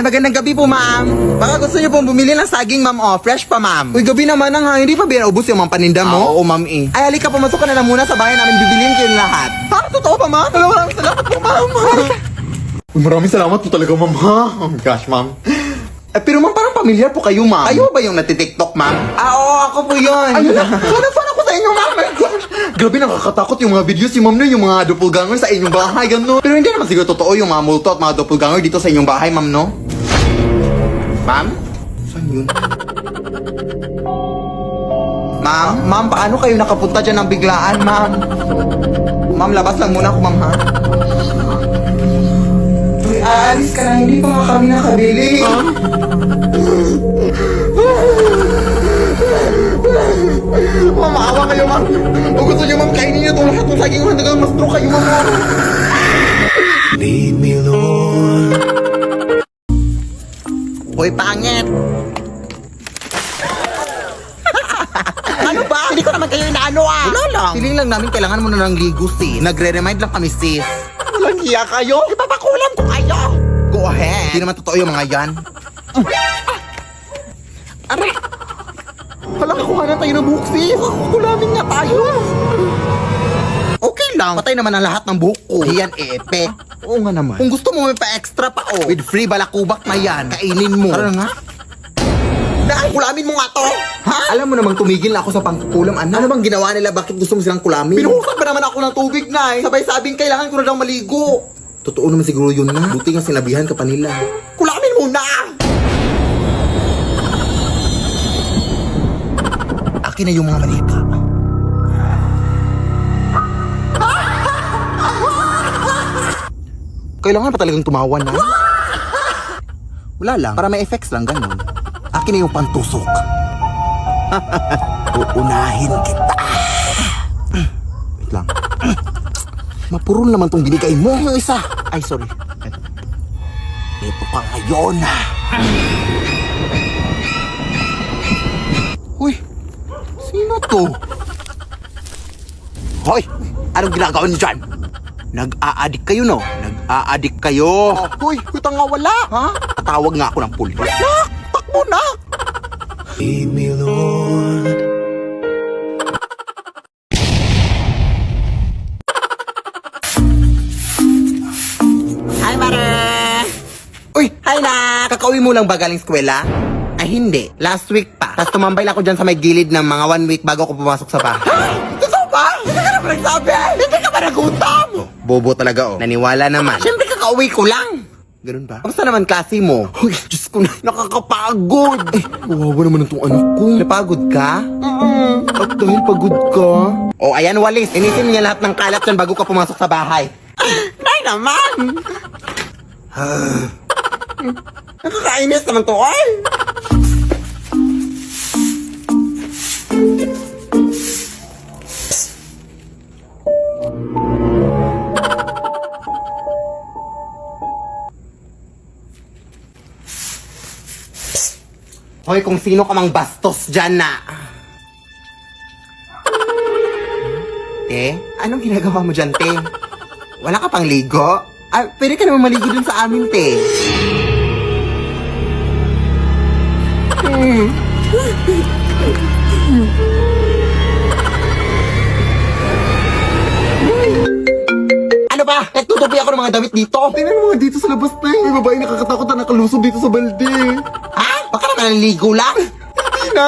Magandang gabi po, ma'am. Baka gusto niyo pong bumili ng saging, ma'am, oh. Fresh pa, ma'am. Uy, gabi naman ha. Hindi pa ubos yung mga paninda mo? Oo, ma'am, eh. Ay, halika, pumasok ka na lang muna sa bahay namin. Bibiliin kayo lahat. Parang totoo pa, ma'am? Maraming salamat po, ma'am. Uy, maraming salamat po talaga, ma'am, ha? Oh my gosh, ma'am. Pero ma'am, parang pamilyar po kayo, ma'am. Kayo ba yung natitiktok, ma'am? Oo, ako po yun. Ayun na. Fan ako sa inyo, ma'am. Grabe, nakakatakot yung mga videos si ma'am na yung mga doppelganger sa inyong bahay, gano'n. Pero hindi naman siguro totoo yung mga multo at mga doppelganger dito sa inyong bahay, ma'am, no? Ma'am? Saan yun? Ma'am, paano kayo nakapunta dyan ng biglaan, ma'am? Ma'am, labas lang muna ako, ma'am, ha? Uy, aalis ka na, hindi pa nga kami nakabili. Ma'am, maawa kayo, ma'am. O gusto niyo, ma'am, kainin niyo itong lahat ng saging hanggang mas true kayo, ma'am. Lead me, Lord. Hoy, pangit! Ano ba? Hindi ko naman kayo inaano ah! Wala lang! Feeling lang namin kailangan mo na ng ligo, sis. Nagre-remind lang kami, sis. Walang hiya kayo? Ipapakulam ko kayo! Go ahead! Hindi naman totoo yung mga yan. Aray! Hala, kuha na tayo ng buhok, sis! Kulamin nga tayo! Okay lang. Patay naman ang lahat ng buhok ko. Yan, epe. Oo nga naman. Kung gusto mo may pa-extra pa, oh. With free balakubak na yan. Kainin mo. Tara nga. Dahil kulamin mo nga to. Ha? Alam mo namang tumigil na ako sa pangkukulam, ano bang ginawa nila? Bakit gusto mo silang kulamin? Binuhusan ba naman ako ng tubig na eh? Sabay-sabing kailangan ko na daw maligo. Totoo naman siguro yun na. Buti nga sinabihan ka pa nila. Kulamin mo na! Akin na yung mga malika. Kailangan pa talagang tumawa na. Wala lang, para may effects lang, ganun. Akin na yung pantusok. Uunahin kita. Wait lang. Mapurol naman tong binigay mo. Yung isa. Ay, sorry. Ito ka ngayon. Uy, sino to? Hoy, anong ginagawa niyo dyan? Nag-aadik kayo, no? Nag-aadik kayo. Hoy, kutang nga wala. Ha? Tatawag nga ako ng pulis. Nak! Takbo na! Lead me, Lord. Hi, Mare! Uy, hi na! Kakauwi mo lang ba galing eskwela? Ay, hindi. Last week pa. Tapos tumambay lang ako dyan sa may gilid ng mga 1 week bago ako pumasok sa bahay. Totoo ba? Hindi ka naman nagsabi! Hindi ka ba nagutom? Bobo talaga, oh. Naniwala naman. Siyempre, kakauwi ko lang. Ganun ba? Kamusta naman klase mo? Uy, Diyos ko na, nakakapagod. Eh, kawawa naman itong anak ko. Napagod ka? At dahil pagod ka? Oh, ayan, walis. Inisin niya lahat ng kalat dyan bago ka pumasok sa bahay. Ay naman! Nakakainis naman to, ay! Hoy, kung sino ka mang bastos dyan na. Te, anong ginagawa mo dyan, te? Wala ka pang ligo? Ah, pwede ka naman maligo dun sa amin, te. Ano ba? Nagtutupi ako ng mga damit dito. Tingnan mo nga dito sa labas na eh. May babae nakakatakot na nakalusob dito sa balde. Ha? Baka naman naliligo lang. Hindi na.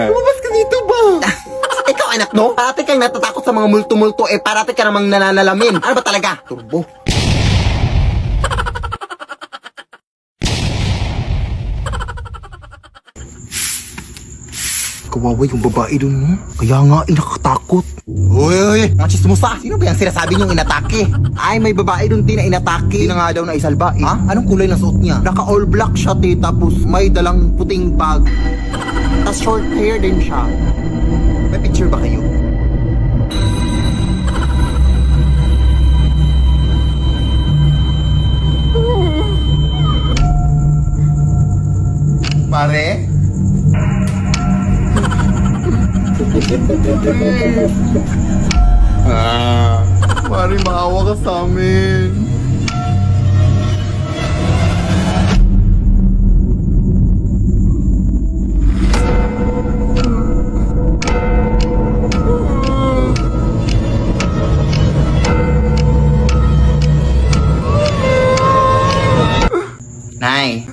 Lumabas ka dito ba? Ikaw, anak, no? Parati kang natatakot sa mga multo-multo, eh parati ka namang nananalamin. Ano ba talaga? Turbo. Kawawa yung babae dun mo. Kaya nga, nakakatakot. Uy, mga chismosa. Sino ba yung sinasabi niyong inatake? Ay, may babae dun din na inatake. Hindi na nga daw na isalba, eh. Ha? Anong kulay ng suot niya? Naka all black siya, te. Tapos may dalang puting bag. Tapos short hair din siya. May picture ba kayo? Pare? Mari, maawa ka sa amin. Nay.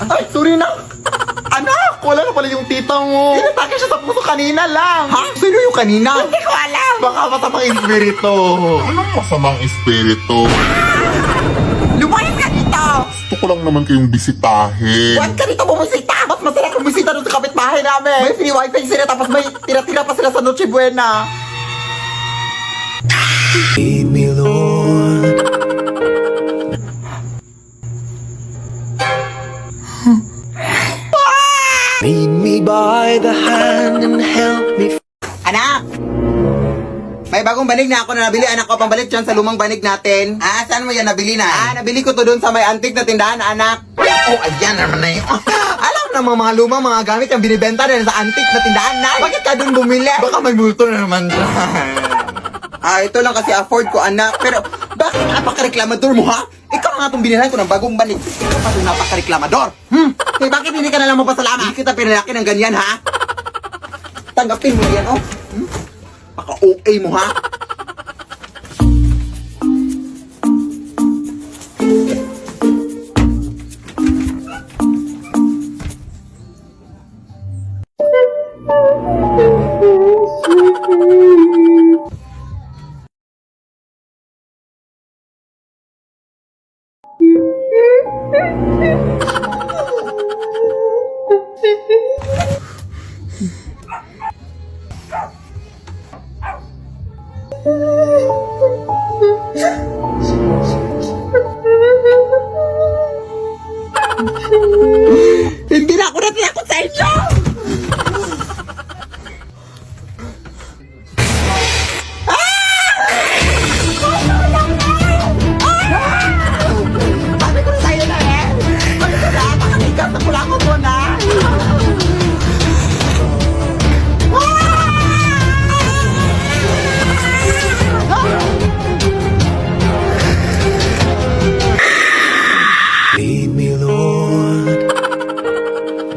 Ay, sorry na. Anak, wala na pala yung tita mo. Inatake siya sa puso kanina lang. Ha? Sino yung kanina? Hindi ko alam. Baka masamang espiritu. Anong masamang espiritu? Lumayas ka dito! Gusto ko lang naman kayong bisitahin. Huwag ka dito bumisita! Mas masarap bumisita doon sa kapitbahay namin! May free wifi sila tapos may tira-tira pa sila sa Noche Buena! Lead me, Lord. Lead me by the hand and help me. Anak! May bagong banig na ako na nabili. Anak ko, pambalik dyan sa lumang banig natin. Ah, saan mo yan nabili na? Nabili ko to doon sa may antique na tindahan, anak. Oh, ayan naman na yun. Alam na mga lumang mga gamit yung binibenta rin sa antique na tindahan, na. Bakit ka doon bumili? Baka may multo na naman dyan. Ito lang kasi afford ko, anak. Pero, bakit napaka-reklamador mo, ha? Ikaw nga itong binilhan ko ng bagong banig. Ikaw pa itong napaka-reklamador. Eh, bakit hindi ka na lang magpasalamat? Hindi kita pinalaki ng ganyan, ha? Tanggapin mo yan, oh. Paka-OA mo, ha? Hindi na ako natinakot sa inyo! Sabi ko na sa'yo na eh! Sabi ko na, pakaligas na kulakot mo na! Lead me, Lord.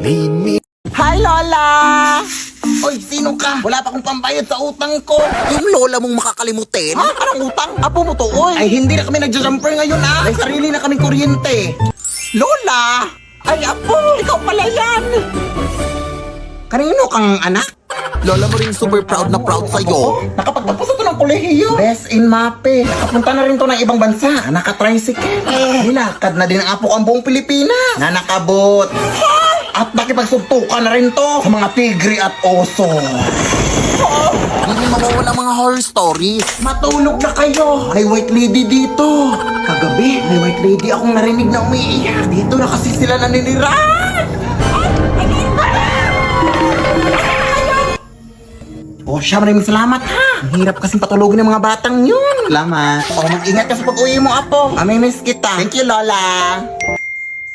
Lead me. Hi, Lola! Oy, sino ka? Wala pa akong pambayad sa utang ko. Yung lola mong makakalimutin? Ha? Anong utang? Apo mo to, oy. Ay, hindi na kami nagja-jumper ngayon, ah. May sarili na kaming kuryente. Lola! Ay, apo! Ikaw pala yan! Kanino kang anak? Lola mo rin super proud na proud sa'yo. Nakapagpagpasa to ng kolehiyo. Best in MAPE. Nakapunta na rin to ng ibang bansa. Naka-tricycle. Nilakad na din ang apo ang buong Pilipinas. Na nakabot. At nakipagsuntukan na rin to sa mga tigre at oso. Hindi mawawala mga horror stories. Matulog na kayo. May white lady dito. Kagabi, may white lady akong narinig na umiiyak. Dito na kasi sila naninirahan. Oh, siya, maraming salamat, ha? Ang hirap kasing patulogin ng mga batang yun. Salamat. Oh, mag-ingat ka sa pag-uwi mo, apo. Amimiss kita. Thank you, Lola.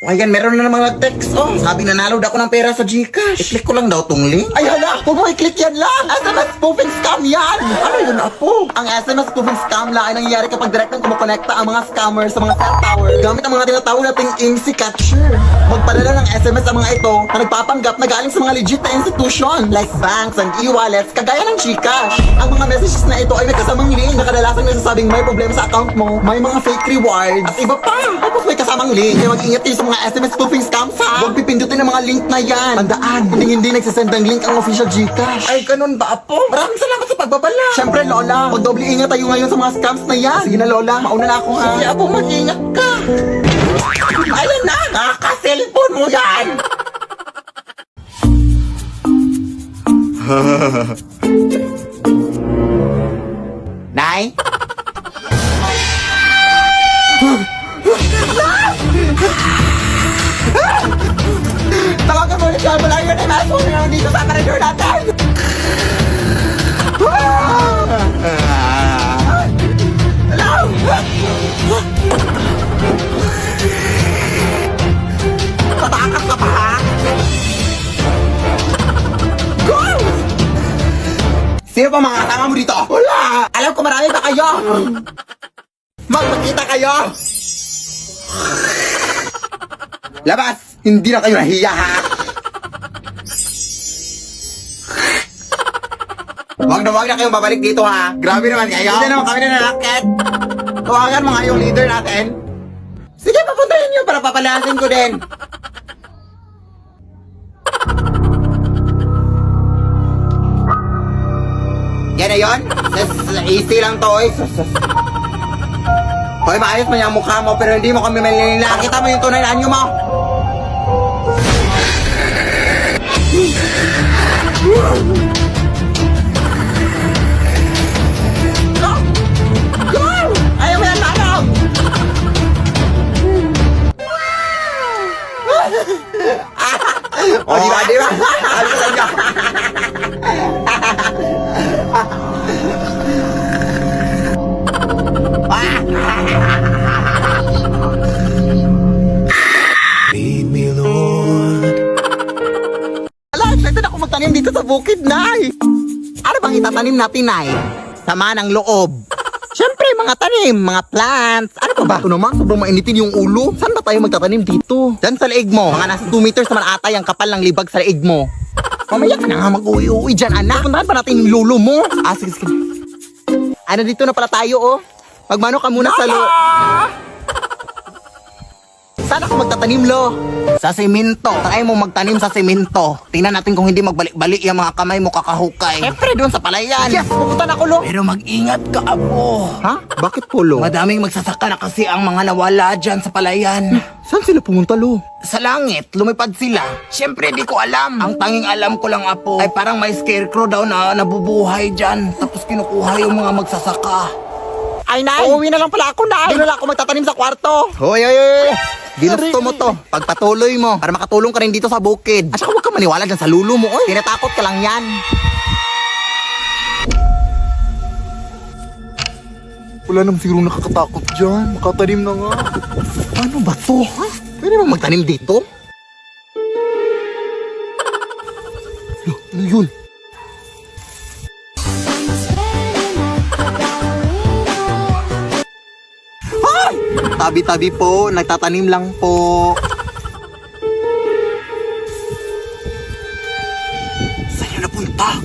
O ayan, meron na namang nag-text, oh. Sabi nanalo ako ng pera sa Gcash. I-click ko lang daw tong link. Ay, hala, huwag mo i-click yan lang. SMS spoofing scam yan. Ano yun, apo? Ang SMS spoofing scam lang ay nangyayari kapag direktang kumukonekta ang mga scammers sa mga cell tower gamit ang mga tinatawag nating IMSI catcher. Magpadala ng SMS ang mga ito na nagpapanggap na galing sa mga legit na institution like banks and e-wallets kagaya ng Gcash. Ang mga messages na ito ay may kasamang link na kadalasang nagsasabing may problema sa account mo, may mga fake rewards, at iba pa. Tapos may kasamang link. Kaya mag-ingat kayo sa mga SMS spoofing scams, ha? Huwag pipindutin ang mga link na yan. Tandaan, hindi nagsasend ng link ang official Gcash. Ay, ganun ba, apo? Maraming salamat sa pagbabala. Siyempre, Lola, o doble ingat tayo ngayon sa mga scams na yan. Sige na, Lola, mauna na ako, ha? Sige, apo, mag-ingat ka. Ayun na, nakaka-cellphone mo yan. Nay? Tawagan mo ulit yan. Wala yun ay mas phone na dito sa corridor natin. Hello? Tatakas ka pa, ha? Go! Sino pa mga kasama mo dito? Wala! Alam ko marami pa kayo! Magpagkita kayo! Labas! Hindi na kayo nahiya, ha? Huwag na kayong babalik dito, ha? Grabe naman kayo. Hindi naman kami na nalakit. Tawagan mga yung leader natin. Sige, papuntahin niyo para papalasin ko din. Yan na yun? Easy lang to, oy. Hoy, maayos man yung mukha mo, pero hindi mo kami malinila. Kita mo yung tunay na anyo mo. Go! Go! Ayaw mo yan, Manong! O, di ba, di ba? Ano sa inyo? Lead me, Lord. Ala, excited ako magtanim dito sa bukid, Nay! Ano bang itatanim natin, Nay? Sama ng loob. Siyempre, mga tanim, mga plants. Ano pa ba? Ito naman, sobrang mainitin yung ulo. Saan ba tayo magtatanim dito? Diyan sa leeg mo. Mga nasa 2 meters naman ata yung kapal ng libag sa leeg mo. Mamaya ka na nga mag-uwi-uwi dyan, anak. Puntahan pa natin yung lulo mo. Ah, sige, sige. Ano, dito na pala tayo, oh. Magmano ka muna sa Saan ako magtatanim, lo? Sa semento. Try mo magtanim sa semento. Tingnan natin kung hindi magbalik-balik yung mga kamay mo kakahukay. Siyempre, doon sa palayan. Yes, pupunta na ako, lo. Pero mag-ingat ka, Apo. Ha? Bakit po, lo? Madaming magsasaka na kasi ang mga nawala dyan sa palayan. Saan sila pumunta, lo? Sa langit, lumipad sila. Siyempre, di ko alam. Ang tanging alam ko lang, Apo, ay parang may scarecrow daw na nabubuhay dyan. Tapos kinukuha yung mga magsasaka. Ay, Nay! Uuwi na lang pala ako, Nay! Doon na lang ako magtatanim sa kwarto! Hoy, hoy, hoy! Ginusto mo to. Pagpatuloy mo para makatulong ka rin dito sa bukid. At saka huwag ka maniwala dyan sa lulo mo, oy. Tinatakot ka lang yan. Wala naman siguro nakakatakot dyan. Makatanim na nga. Ano ba to, ha? Pwede mo magtanim dito? Ano yun? Ay! Tabi-tabi po, nagtatanim lang po. Saan yun napunta?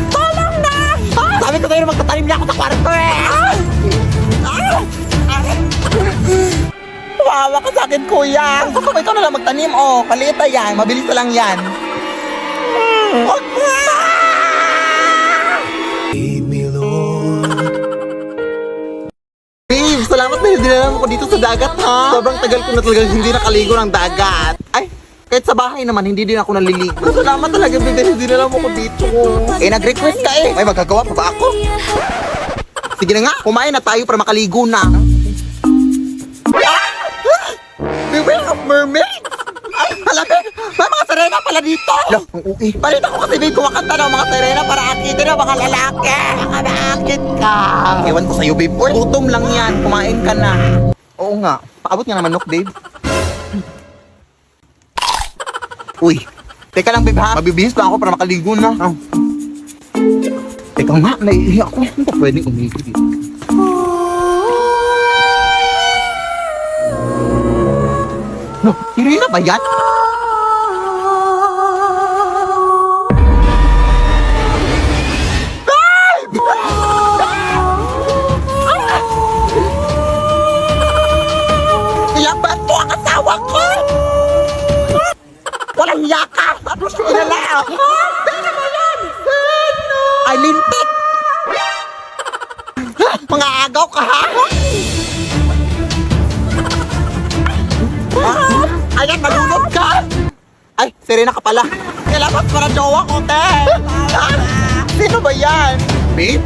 Tolong na! Sabi ko sa'yo na magtatanim niya ako sa kwarto eh! Wawa ka sa akin, kuya! Gusto ko ikaw na lang magtanim, oh. Kaliit na yan, mabilis na lang yan. Lead me, Lord. Babe, salamat dahil dinala mo ko dito sa dagat, ha? Sobrang tagal ko na talagang hindi nakaligo ng dagat. Ay, kahit sa bahay naman, hindi din ako naliligo. Salamat talaga, babe, dahil dinala mo ko dito. Eh, nag-request ka eh. May magagawa pa ba ako? Sige na nga, kumain na tayo para makaligo na. Beware of mermaid! Ay, halabi! May mga sirena pala dito! Lo, ang uwi. Balita ko kasi, babe, kumakanta ng mga sirena para akitin ng mga lalaki. Baka maakit ka. Ewan ko sa'yo, babe. Uy, gutom lang yan. Kumain ka na. Oo nga. Paabot nga naman, babe. Uy, teka lang, babe, ha? Mabibihis pa ako para makaligo na. Oh. Teka nga, naiiyak ako. Hindi pa pwedeng umigo dito. No, Irina ba yan? Ilaban mo ang asawa ko! Walang yaka! Ano siya inala ako? Sino ba yan? Sino? Ay, lintik! Mga agaw ka, ha? Ayan, nalunod ka! Ay, Serena ka pala. Kailangan para jowa ko, te! Sino ba yan? Babe?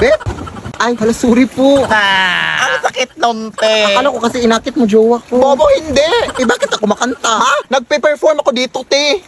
Babe? Ay, hala, sorry po. Ang sakit nun, te. Akala ko kasi inakit mo jowa ko. Bobo, hindi. Eh, bakit ako makanta, ha? Nagpe-perform ako dito, te.